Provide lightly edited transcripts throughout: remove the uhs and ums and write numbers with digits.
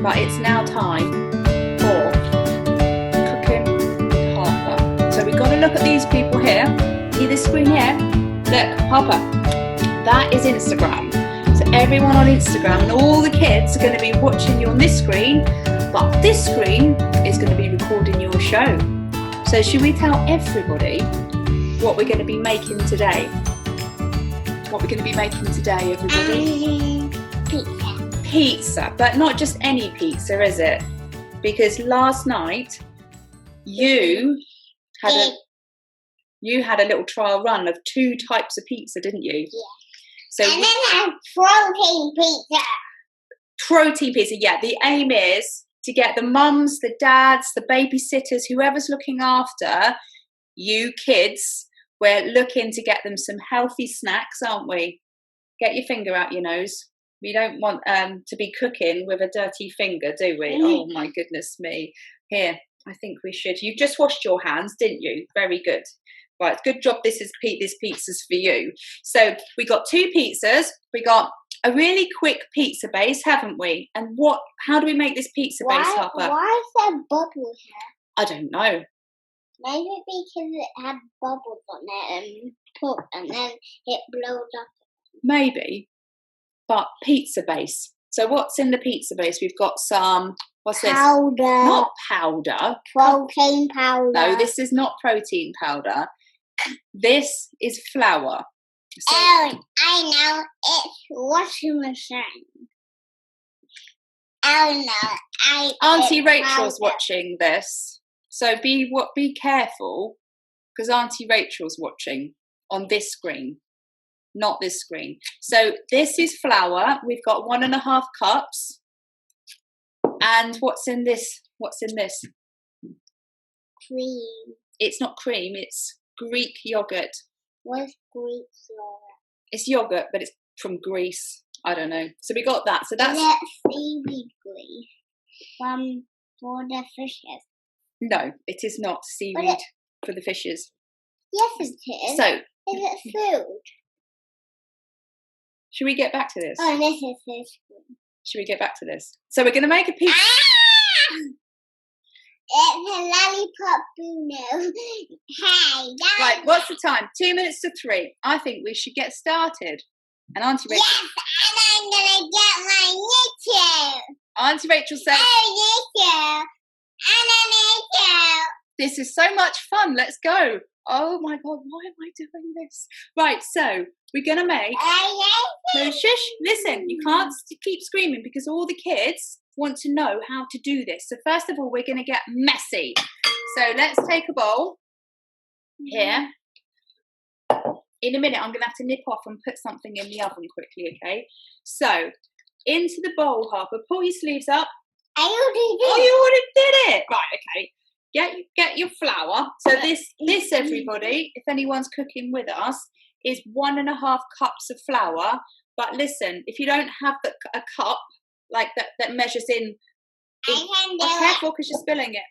But it's now time for Cooking with Harper. So we've got to look at these people here. See this screen here? Look, Harper, that is Instagram. So everyone on Instagram and all the kids are going to be watching you on this screen, but this screen is going to be recording your show. So should we tell everybody what we're going to be making today? What we're going to be making today, everybody? Pizza. Pizza, but not just any pizza, is it? Because last night you had a little trial run of 2 types of pizza, didn't you? Yeah. So and then I protein pizza. Protein pizza, yeah. The aim is to get the mums, the dads, the babysitters, whoever's looking after you kids. We're looking to get them some healthy snacks, aren't we? Get your finger out your nose. We don't want to be cooking with a dirty finger, do we? Oh my goodness me. Here, I think we should. You just washed your hands, didn't you? Very good. Right, good job. This pizza's for you. So we got 2 pizzas. We got a really quick pizza base, haven't we? And how do we make this pizza base, Harper? Why is there bubbles here? I don't know. Maybe because it had bubbles on it and then it blows up. Maybe. But pizza base. So what's in the pizza base? We've got some, what's this? Powder. Not powder. Protein powder. No, this is not protein powder. This is flour. So, oh, I know. It's washing machine. Oh no. Auntie Rachel's watching this. So be careful, because Auntie Rachel's watching on this screen, not this screen. So this is flour. We've got 1.5 cups. And what's in this? Cream. It's not cream, it's Greek yogurt. What's Greek yogurt? It's yogurt, but it's from Greece. I don't know. So we got that. So that's seaweed grease for the fishes. No, it is not seaweed for the fishes. Yes, it is. So is it food? Should we get back to this? Oh, this is fish. Should we get back to this? So we're going to make a pizza. It's a lollipop Bruno. Hey, right, what's the time? 2 minutes to 3. I think we should get started. And Auntie Rachel. Yes, and I'm gonna get my knitting. Auntie Rachel said. Oh, knitting. And a knitting. This is so much fun. Let's go. Oh my God, why am I doing this? Right, so we're gonna make. No, shush. Listen, you can't keep screaming because all the kids want to know how to do this. So first of all, we're going to get messy. So let's take a bowl here. In a minute, I'm going to have to nip off and put something in the oven quickly, okay? So into the bowl, Harper, pull your sleeves up. I already did. Oh, you already did it. Right, okay. Get your flour. So this everybody, if anyone's cooking with us, is 1.5 cups of flour. But listen, if you don't have a cup, like that measures in careful because you're spilling it.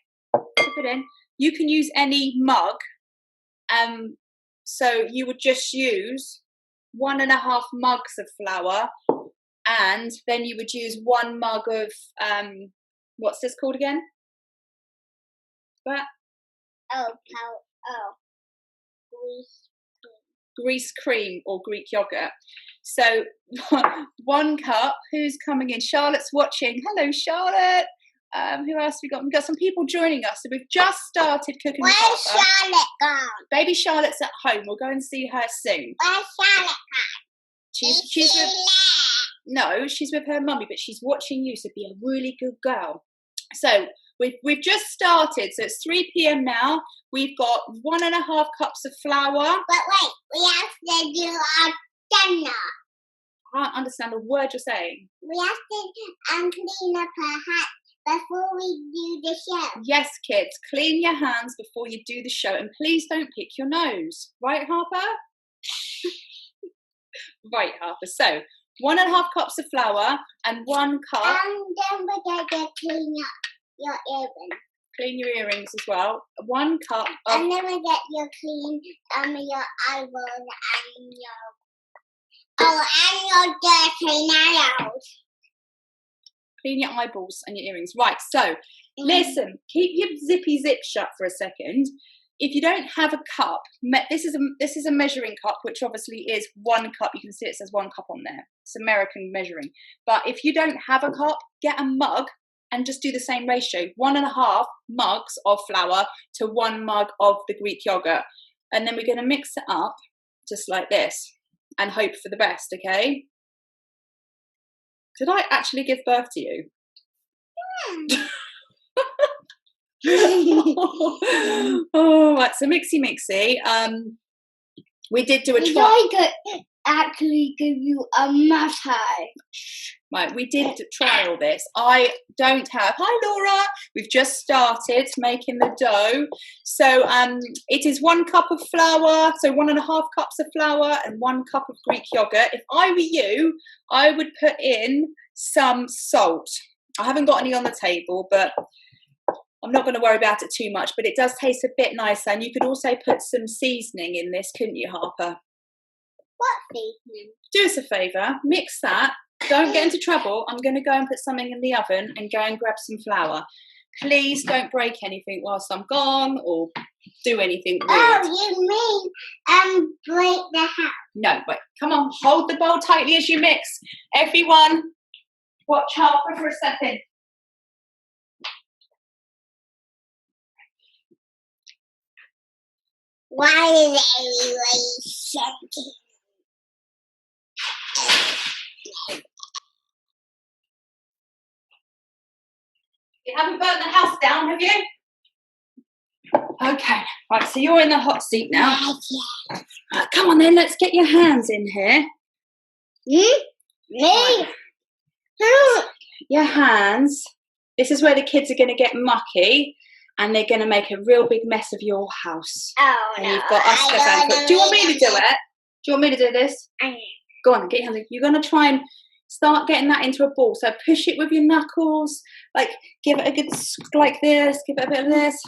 Put it in. You can use any mug. So you would just use 1.5 mugs of flour, and then you would use 1 mug of what's this called again? What? Grease cream or Greek yogurt. So 1 cup. Who's coming in? Charlotte's watching. Hello, Charlotte. Who else we got? We've got some people joining us. So we've just started cooking. Where's Charlotte gone? Baby Charlotte's at home. We'll go and see her soon. Where's Charlotte gone? She's with. No, she's with her mummy, but she's watching you. So be a really good girl. So we've just started. So it's 3 p.m. now. We've got 1.5 cups of flour. But wait, we have to do our dinner. I can't understand a word you're saying. We have to clean up our hands before we do the show. Yes, kids, clean your hands before you do the show, and please don't pick your nose. Right, Harper? Right, Harper. So 1.5 cups of flour and 1 cup. And don't forget to clean up your earrings. Clean your earrings as well. 1 cup of. And then we get your clean your eyeballs and your and your dirty nails. Clean your eyeballs and your earrings. Right, so listen, keep your zippy zip shut for a second. If you don't have a cup, this is a measuring cup, which obviously is 1 cup. You can see it says 1 cup on there. It's American measuring. But if you don't have a cup, get a mug and just do the same ratio. 1.5 mugs of flour to 1 mug of the Greek yogurt. And then we're going to mix it up just like this and hope for the best, okay? Did I actually give birth to you? Oh, right, so mixy. We did do a trial. I could actually give you a massage. Right, we did trial this. I don't have. Hi, Laura. We've just started making the dough. So it is 1 cup of flour, so 1.5 cups of flour and 1 cup of Greek yogurt. If I were you, I would put in some salt. I haven't got any on the table, but I'm not going to worry about it too much. But it does taste a bit nicer. And you could also put some seasoning in this, couldn't you, Harper? What seasoning? Do us a favour, mix that. Don't get into trouble. I'm going to go and put something in the oven and go and grab some flour. Please don't break anything whilst I'm gone or do anything weird. Oh, you mean break the house? No, wait, come on. Hold the bowl tightly as you mix. Everyone, watch Harper for a second. Why is everybody shaking? You haven't burnt the house down, have you? Okay, right, so you're in the hot seat now. Right, come on then, let's get your hands in here. Me? Right. Your hands. This is where the kids are going to get mucky and they're going to make a real big mess of your house. Oh, and no. You've got us to thank for. Do you want me to do it? Do you want me to do this? Go on, get your hands in. You're going to try and start getting that into a ball. So push it with your knuckles. Like, give it a good like this. Give it a bit of this.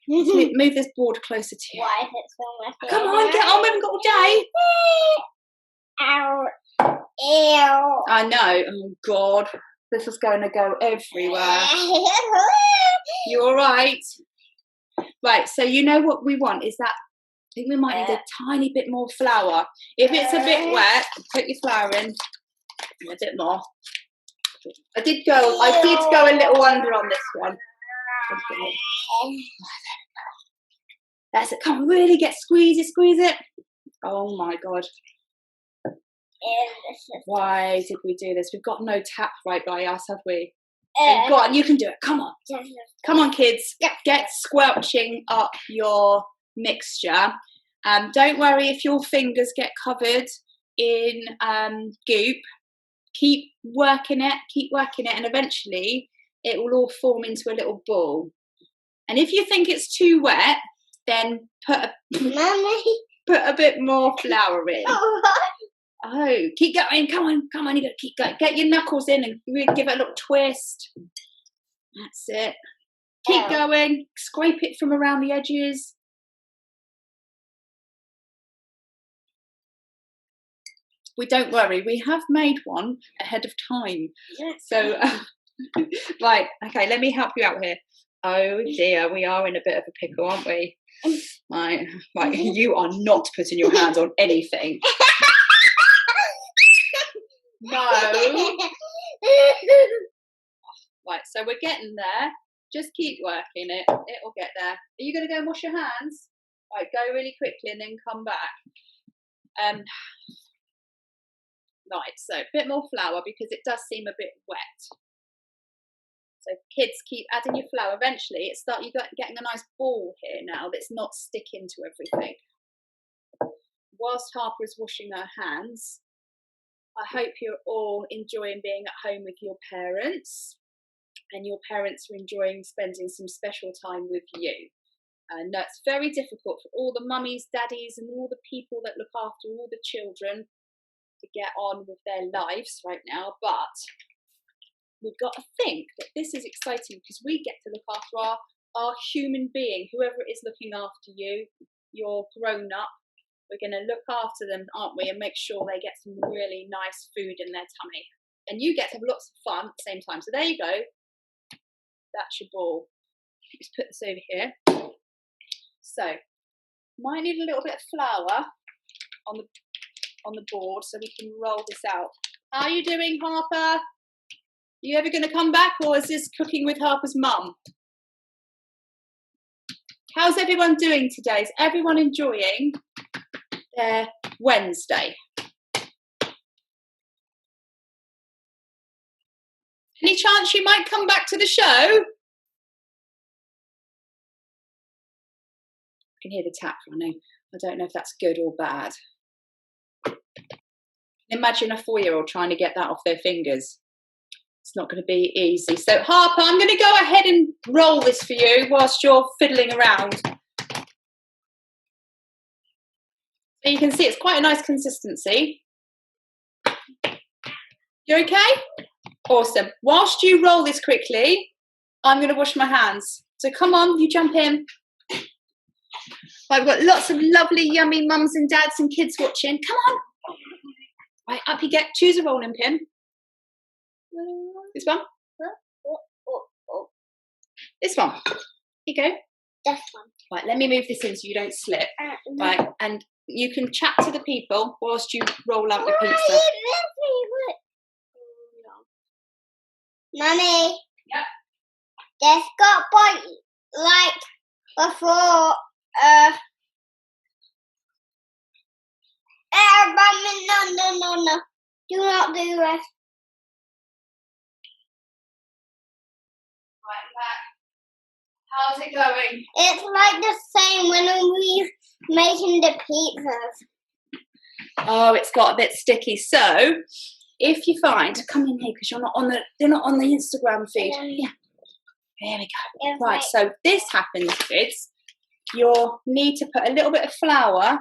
Move this board closer to you. Why is it so much? Come on, get on. We haven't got all day. Ow. Ew. I know. Oh, God. This is going to go everywhere. You all right? Right, so you know what we want is that I think we might need a tiny bit more flour. If it's a bit wet, put your flour in. A bit more. I did go a little under on this one. That's it. Come on, really squeeze it. Oh my God. Why did we do this? We've got no tap right by us, have we? Go on, you can do it. Come on. Come on, kids. Get squelching up your mixture. Don't worry if your fingers get covered in goop. Keep working it, and eventually it will all form into a little ball. And if you think it's too wet, then put a bit more flour in. Oh, keep going. Come on, you got to keep going. Get your knuckles in and really give it a little twist. That's it. Keep going. Scrape it from around the edges. Don't worry, we have made one ahead of time. So, right, okay, let me help you out here. Oh dear, we are in a bit of a pickle, aren't we? Right, you are not putting your hands on anything. No. Right, so we're getting there. Just keep working it. It'll get there. Are you going to go and wash your hands? Right, go really quickly and then come back. Right, so a bit more flour because it does seem a bit wet. So kids, keep adding your flour. Eventually, you're getting a nice ball here now that's not sticking to everything. Whilst Harper is washing her hands, I hope you're all enjoying being at home with your parents, and your parents are enjoying spending some special time with you. And it's very difficult for all the mummies, daddies, and all the people that look after all the children to get on with their lives right now, but we've got to think that this is exciting because we get to look after our human being, whoever it is looking after you. You're grown up. We're going to look after them, aren't we, and make sure they get some really nice food in their tummy. and you get to have lots of fun at the same time. So there you go. That's your ball. Let's put this over here. So might need a little bit of flour on the board so we can roll this out. How are you doing, Harper? Are you ever going to come back, or is this Cooking with Harper's mum? How's everyone doing today? Is everyone enjoying their Wednesday? Any chance you might come back to the show? I can hear the tap running. I don't know if that's good or bad. Imagine a 4-year-old trying to get that off their fingers. It's not going to be easy. So Harper, I'm going to go ahead and roll this for you whilst you're fiddling around. So you can see it's quite a nice consistency. You okay? Awesome. Whilst you roll this quickly, I'm going to wash my hands. So come on, you jump in. I've got lots of lovely, yummy mums and dads and kids watching. Come on. Right, up you get. Choose a rolling pin. This one? This one. Here you go. This one. Right, let me move this in so you don't slip. Right, and you can chat to the people whilst you roll out your pizza. Mummy. Yep. This got point like before. No. Do not do this. Right, I'm back. How's it going? It's like the same when we're making the pizzas. Oh, it's got a bit sticky. So, if you find, come in here because they're not on the Instagram feed. Yeah. There we go. It's Right, like, so this happens, kids. You'll need to put a little bit of flour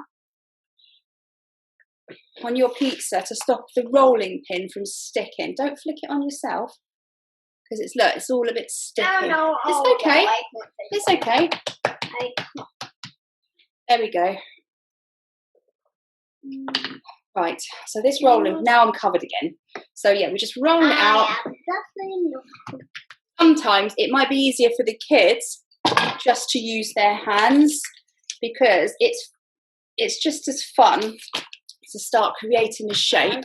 on your pizza to stop the rolling pin from sticking. Don't flick it on yourself because it's all a bit sticky. no, It's okay. It's okay. There we go. Right, so this rolling, now I'm covered again. So yeah, we just roll it out. Sometimes it might be easier for the kids just to use their hands because it's just as fun to start creating a shape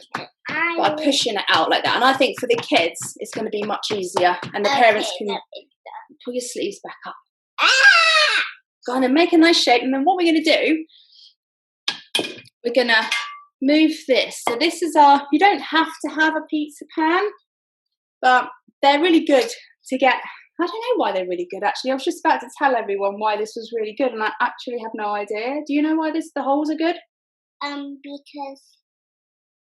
by pushing it out like that. And I think for the kids, it's going to be much easier, and the parents can pull your sleeves back up. Go on and make a nice shape, and then what we're going to do, we're going to move this. So this is you don't have to have a pizza pan, but they're really good to get. I don't know why they're really good, actually. I was just about to tell everyone why this was really good, and I actually have no idea. Do you know why the holes are good? Because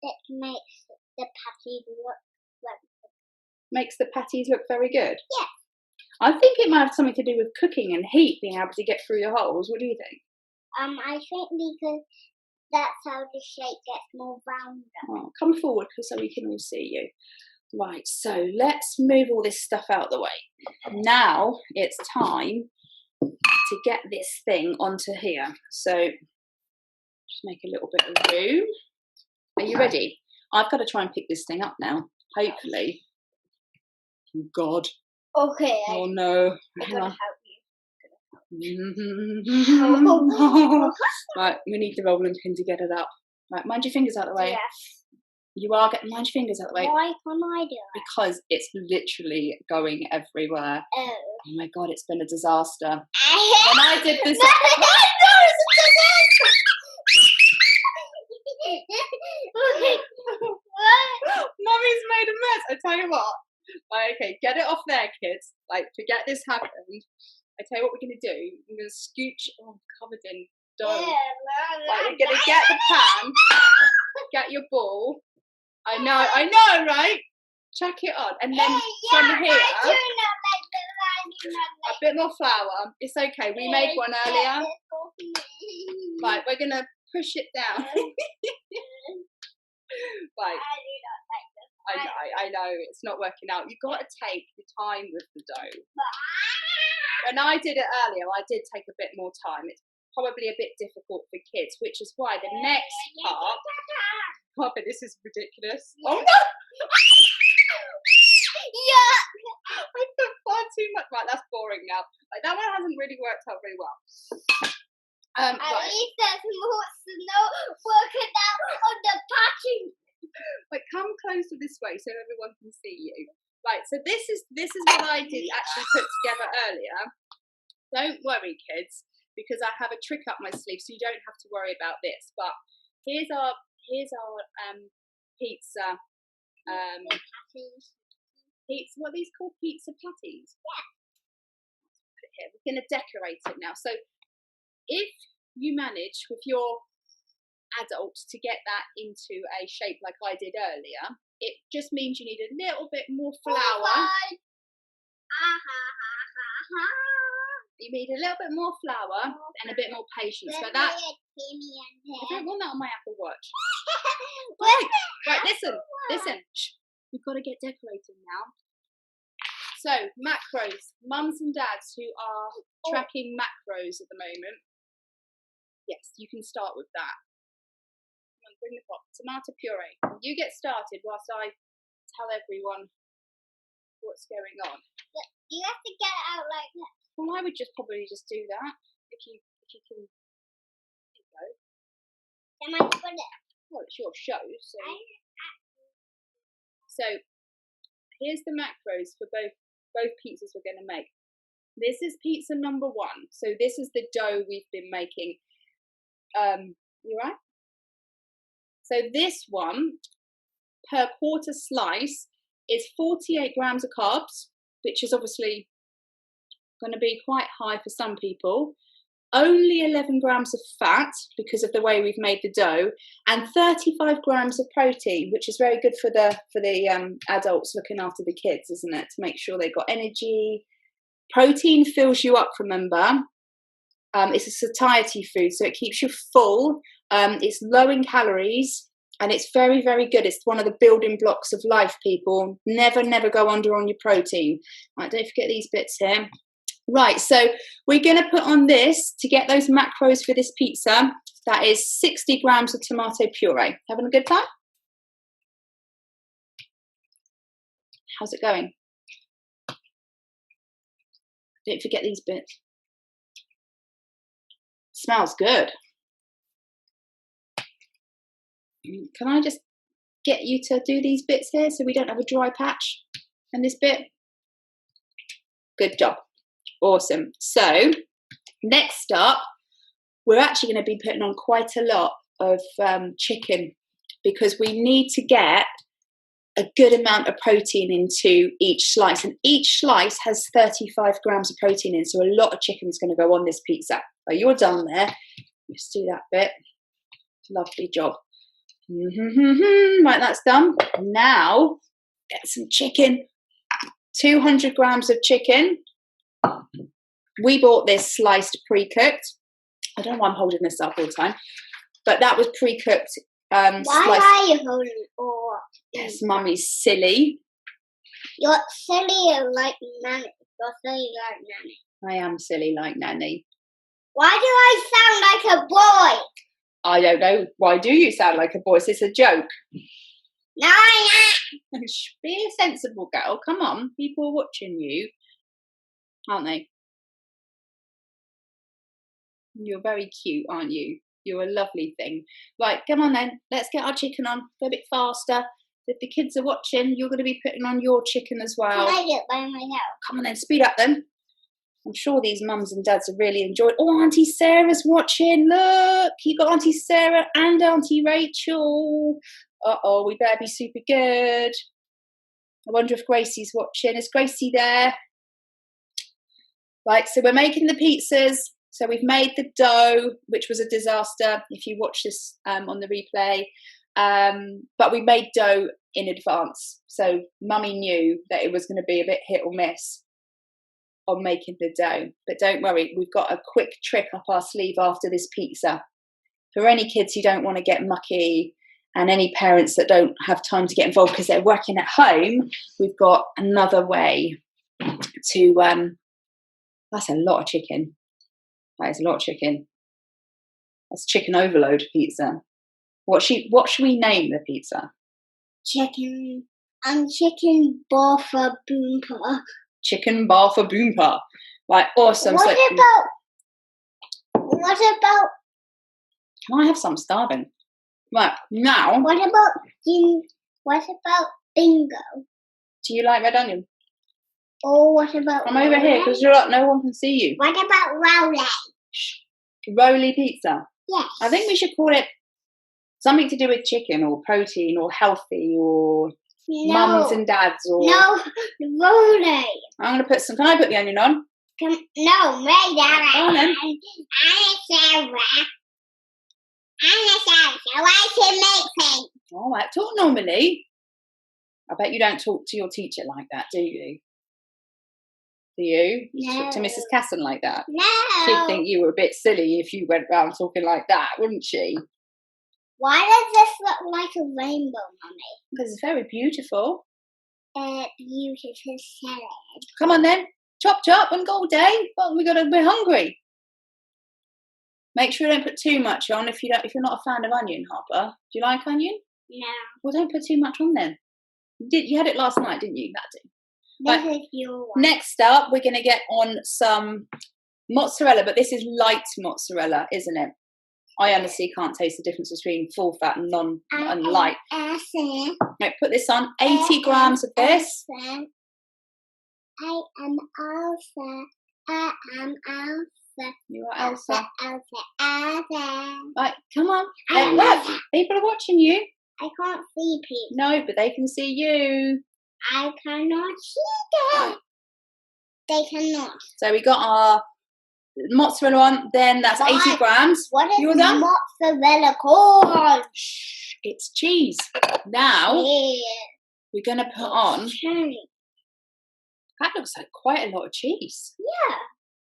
it makes the patties look very good. Makes the patties look very good? Yeah. I think it might have something to do with cooking and heat, being able to get through your holes. What do you think? I think because that's how the shape gets more rounder. Oh, come forward so we can all see you. Right, so let's move all this stuff out the way. Now it's time to get this thing onto here. So just make a little bit of room. Are you ready? I've got to try and pick this thing up now, hopefully. Oh, God. Okay. Oh, no. I'm going to help you. Right, we need the rolling pin to get it up. Right, mind your fingers out the way. Yes. You are getting, mind your fingers out the way. Why can't I do it? Because it's literally going everywhere. Oh. Oh my God, it's been a disaster. When I I did this, Mummy's made a mess. I tell you what. Right, okay, get it off there, kids. Like, forget this happened. I tell you what we're gonna do. I'm gonna scooch. Oh, I'm covered in dough. Right, we're gonna get the pan. Get your ball. I know, right? Chuck it on, and then from here, a bit more flour. It's okay. We made one earlier. Right, we're gonna push it down. Right. I know it's not working out. You've got to take your time with the dough. When I did it earlier, I did take a bit more time. It's probably a bit difficult for kids, which is why the next part. Oh, but this is ridiculous. Oh no! I put far too much. Right, that's boring now. Like, that one hasn't really worked out very well. At Right. least there's more snow working out on the patching. Like, come closer this way so everyone can see you. Right, so this is what I did actually put together earlier. Don't worry, kids, because I have a trick up my sleeve, so you don't have to worry about this. But here's our pizza. Pizza. What are these called? Pizza patties. Yeah. Put it here. We're going to decorate it now. So if you manage with your adult to get that into a shape like I did earlier, it just means you need a little bit more flour. You need a little bit more flour and a bit more patience. So that, I don't want that on my Apple Watch. Right, listen. Shh. We've got to get decorating now. So, macros. Mums and dads who are tracking macros at the moment. Yes, you can start with that. Come on, bring the pot. Tomato puree. You get started whilst I tell everyone what's going on. You have to get it out like that. Well, I would probably just do that if you can. There you go. Am I put it? Well, it's your show, so here's the macros for both pizzas we're going to make. This is pizza number 1. So this is the dough we've been making. You right? So this one per quarter slice is 48 grams of carbs, which is obviously going to be quite high for some people. Only 11 grams of fat because of the way we've made the dough, and 35 grams of protein, which is very good for the adults looking after the kids, isn't it? To make sure they've got energy. Protein fills you up, remember. It's a satiety food, so it keeps you full. It's low in calories, and it's very, very good. It's one of the building blocks of life, people. Never, never go under on your protein. Right, don't forget these bits here. Right, so we're going to put on this, to get those macros for this pizza, that is 60 grams of tomato puree. Having a good time? How's it going? Don't forget these bits. Smells good. Can I just get you to do these bits here so we don't have a dry patch in this bit? Good job. Awesome. So next up, we're actually going to be putting on quite a lot of chicken, because we need to get a good amount of protein into each slice, and each slice has 35 grams of protein in, so a lot of chicken is going to go on this pizza. So you're done there. Let's do that bit. Lovely job. Right, that's done. Now get some chicken. 200 grams of chicken. We bought this sliced pre-cooked. I don't know why I'm holding this up all the time, but that was pre-cooked. Why are you holding it all up? Yes, Mummy's silly. You're silly like Nanny. You're silly like Nanny. I am silly like Nanny. Why do I sound like a boy? I don't know. Why do you sound like a boy? Is this a joke? No, I am. Be a sensible girl. Come on. People are watching you, aren't they? You're very cute, aren't you? You're a lovely thing. Right, come on then. Let's get our chicken on. Go a bit faster. If the kids are watching, you're going to be putting on your chicken as well. Can I do it by myself? Come on then, speed up then. I'm sure these mums and dads have really enjoyed. Oh, Auntie Sarah's watching. Look, you got Auntie Sarah and Auntie Rachel. Uh-oh, we better be super good. I wonder if Gracie's watching. Is Gracie there? Right, so we're making the pizzas. So we've made the dough, which was a disaster if you watch this on the replay. But we made dough in advance. So Mummy knew that it was going to be a bit hit or miss on making the dough. But don't worry, we've got a quick trick up our sleeve after this pizza. For any kids who don't want to get mucky and any parents that don't have time to get involved because they're working at home, we've got another way to... that's a lot of chicken. That is a lot of chicken. That's chicken overload pizza. What should we name the pizza? Chicken chicken bar for boompa. Chicken bar for boompa. Right, awesome. What about? Can I have some? Starving. Right, now. What about bingo? Do you like red onion? Or what about? Come over here because no one can see you. What about roly? Roly pizza. Yes. I think we should call it something to do with chicken or protein or healthy or mums and dads or. No, roly. I'm going to put some. Can I put the onion on? No, wait, Dad. Go on then. So I can make things. All right, talk normally. I bet you don't talk to your teacher like that, do you? Do you? No. Talk to Mrs. Casson like that? No. She'd think you were a bit silly if you went round talking like that, wouldn't she? Why does this look like a rainbow, Mummy? Because it's very beautiful. Beautiful salad. Come on then, chop chop and go all day. Well, we're hungry. Make sure you don't put too much on if you're not a fan of onion, Harper. Do you like onion? No. Well, don't put too much on then. You had it last night, didn't you? That day. This is your one. Next up, we're going to get on some mozzarella, but this is light mozzarella, isn't it? I honestly can't taste the difference between full fat and light. Now, put this on. 80 grams of this. I am Elsa. You are Elsa. Elsa. Right, come on. I am Look, Elsa. people are watching you. I can't see people. No, but they can see you. I cannot see them. They cannot. So we got our mozzarella on. Then that's 80 grams. What is You're done? mozzarella called? Shh, it's cheese. Now we're going to put on. That looks like quite a lot of cheese. Yeah,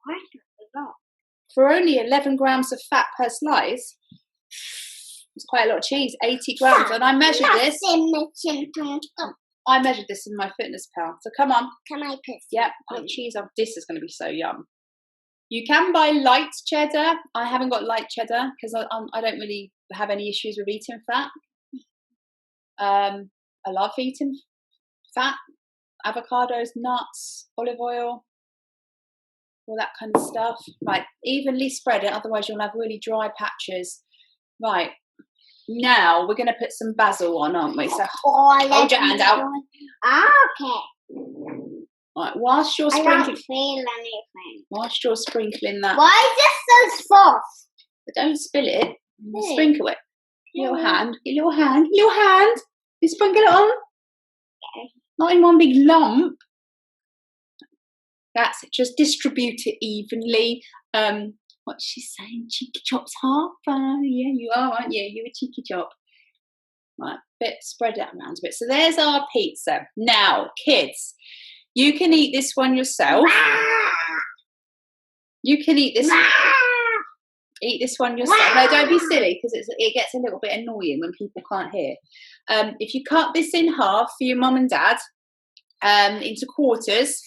quite a lot. For only 11 grams of fat per slice, it's quite a lot of cheese, 80 grams. And I measured this. I measured this in my fitness pal. So come on. Can I put? Yep, put cheese on. This is going to be so yum. You can buy light cheddar. I haven't got light cheddar because I don't really have any issues with eating fat. I love eating fat, avocados, nuts, olive oil, all that kind of stuff. Right, evenly spread it, otherwise you'll have really dry patches. Right, now we're going to put some basil on, aren't we? So hold your hand out. Okay. Right, whilst you're I sprinkling, don't feel anything. whilst you're sprinkling that, Why is this so soft? but don't spill it. Sprinkle it. Your hand. You sprinkle it on. Okay. Not in one big lump. That's it. Just distribute it evenly. What's she saying? Cheeky chops, Harper. Yeah, you are, aren't you? You're a cheeky chop. Right, spread it around a bit. So there's our pizza. Now, kids, you can eat this one yourself. You can eat this. Eat this one yourself. No, don't be silly because it gets a little bit annoying when people can't hear. If you cut this in half for your mum and dad, into quarters,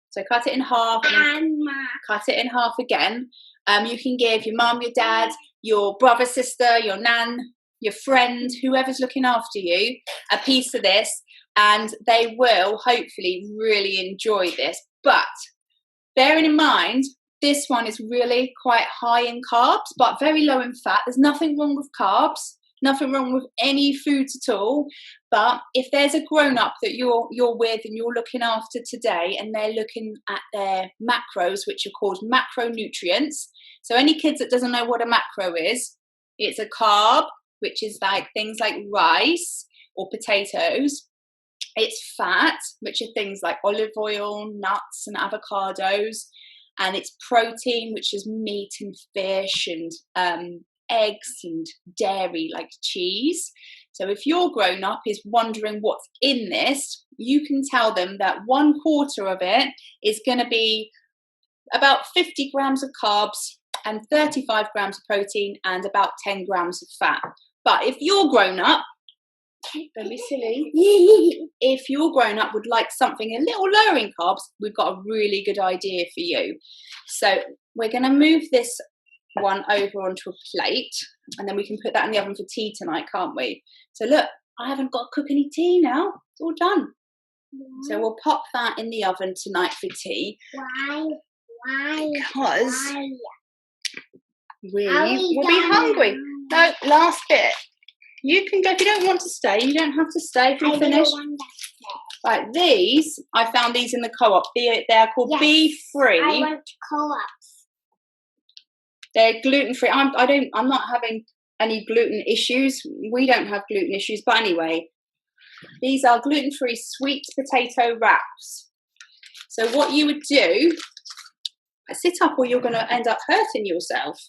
so cut it in half and then cut it in half again. You can give your mum, your dad, your brother, sister, your nan, your friend, whoever's looking after you, a piece of this, and they will hopefully really enjoy this. But bearing in mind, this one is really quite high in carbs, but very low in fat. There's nothing wrong with carbs, nothing wrong with any foods at all. But if there's a grown-up that you're with and you're looking after today and they're looking at their macros, which are called macronutrients. So any kids that doesn't know what a macro is, it's a carb, which is like things like rice or potatoes. It's fat, which are things like olive oil, nuts and avocados. And it's protein, which is meat and fish and eggs and dairy like cheese. So if your grown-up is wondering what's in this, you can tell them that 1/4 of it is going to be about 50 grams of carbs and 35 grams of protein and about 10 grams of fat. But if you're grown-up, don't be silly. If your grown-up would like something a little lower in carbs, we've got a really good idea for you. So we're going to move this one over onto a plate, and then we can put that in the oven for tea tonight, can't we? So look, I haven't got to cook any tea now. It's all done. So we'll pop that in the oven tonight for tea. Why? Because we will be hungry. No, last bit. You can go if you don't want to stay. You don't have to stay if you finish. Right, these I found these in the co-op. They are called BFree. I want co-ops. They're gluten-free. I'm not having any gluten issues. We don't have gluten issues, but anyway, these are gluten-free sweet potato wraps. So what you would do, sit up or you're going to end up hurting yourself.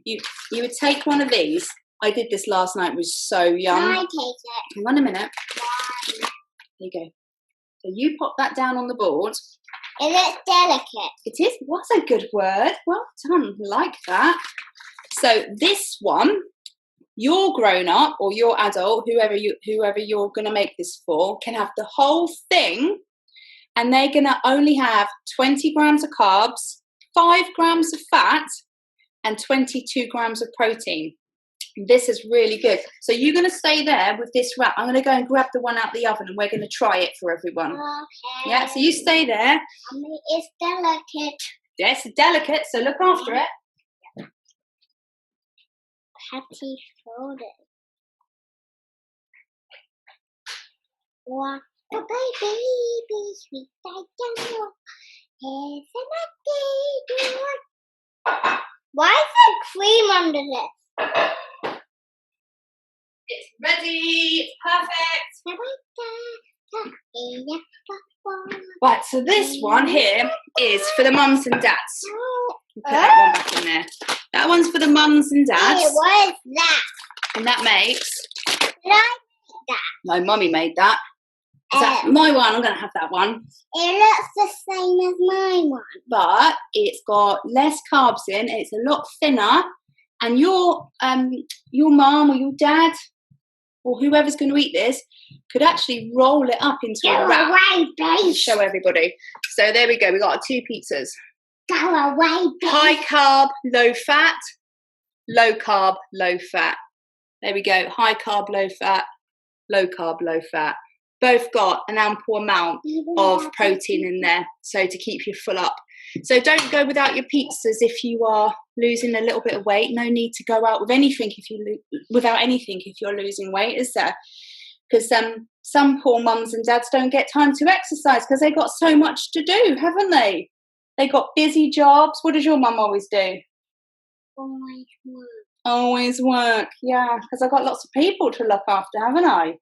You would take one of these. I did this last night. It was so yum. I take it. Hang on a minute. Why? There you go. So you pop that down on the board. Is it delicate? It is. What's a good word? Well done. Like that. So this one, you're grown up or you're adult, whoever you're going to make this for, can have the whole thing, and they're going to only have 20 grams of carbs, 5 grams of fat, and 22 grams of protein. This is really good. So you're going to stay there with this wrap. I'm going to go and grab the one out the oven and we're going to try it for everyone. Okay. Yeah, so you stay there. Mommy, it's delicate. Yes, delicate, so look after it. Patty folded. What the baby sweet potato is an update. Why is there cream under this? It's ready. It's perfect. Right, so this one here is for the mums and dads. Put that one back in there. That one's for the mums and dads. Hey, what is that? And that makes... Did I make that? No, Mummy made that. Is that my one? I'm going to have that one. It looks the same as my one. But it's got less carbs in. It's a lot thinner. And your mum or your dad or whoever's going to eat this could actually roll it up into a wrap. Go away, babe. Show everybody. So there we go. We got our 2 pizzas. Go away, babe. High carb, low fat. Low carb, low fat. There we go. High carb, low fat. Low carb, low fat. Both got an ample amount of protein in there, so to keep you full up. So don't go without your pizzas if you are losing a little bit of weight. No need to go out with anything without anything if you're losing weight, is there? Because some poor mums and dads don't get time to exercise because they've got so much to do, haven't they? They got busy jobs. What does your mum always do? Always work. Always work, yeah, because I've got lots of people to look after, haven't I?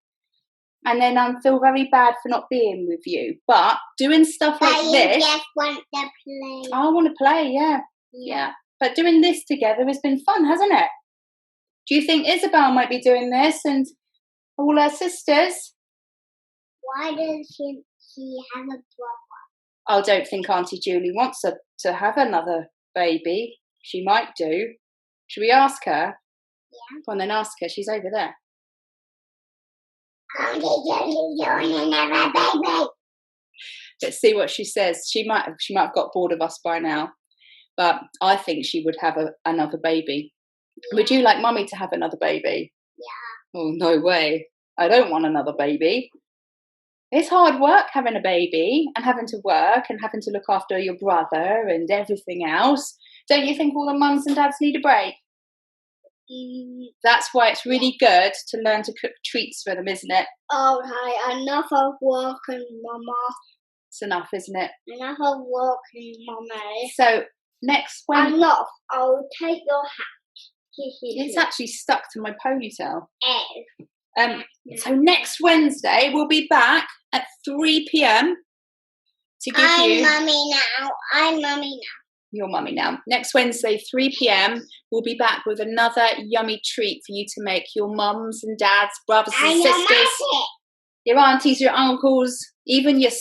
And then I feel very bad for not being with you. But doing stuff like this... You just want to play. I want to play, yeah. But doing this together has been fun, hasn't it? Do you think Isabel might be doing this and all her sisters? Why does she have a brother? I don't think Auntie Julie wants her to have another baby. She might do. Should we ask her? Yeah. Go on then, ask her. She's over there. Auntie Julie's doing another baby. Let's see what she says. She might have got bored of us by now, but I think she would have another baby. Yeah. Would you like Mummy to have another baby? Yeah. Oh, no way. I don't want another baby. It's hard work having a baby and having to work and having to look after your brother and everything else. Don't you think all the mums and dads need a break? That's why it's really good to learn to cook treats for them, isn't it? Okay, enough of working, Mama. It's enough, isn't it? Enough of working, Mummy. So next Wednesday... Enough. I'll take your hat. It's actually stuck to my ponytail. Oh. So next Wednesday we'll be back at 3 p.m. to give you... I'm Mummy now. Your Mummy now. Next Wednesday, 3 p.m. we'll be back with another yummy treat for you to make your mums and dads, brothers and sisters, your aunties, your uncles, even your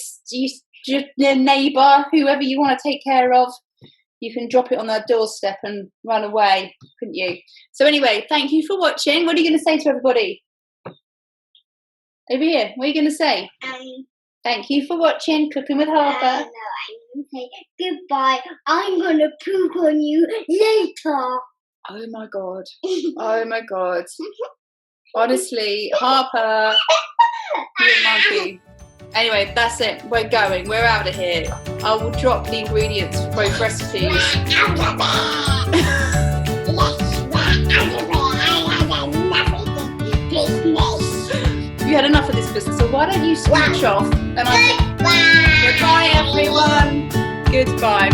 neighbour, whoever you want to take care of. You can drop it on their doorstep and run away, couldn't you? So anyway, thank you for watching. What are you going to say to everybody? Over here, what are you going to say? Thank you for watching Cooking with Harper. No, I'm going to say goodbye. I'm going to poop on you later. Oh my God. Oh my God. Honestly, Harper, you're a monkey. Anyway, that's it. We're going. We're out of here. I will drop the ingredients for both recipes. We're out of it. Yes, we're out of it. I had enough of this business. You had enough of this business, so why don't you switch off? And Goodbye. Goodbye, everyone. Goodbye.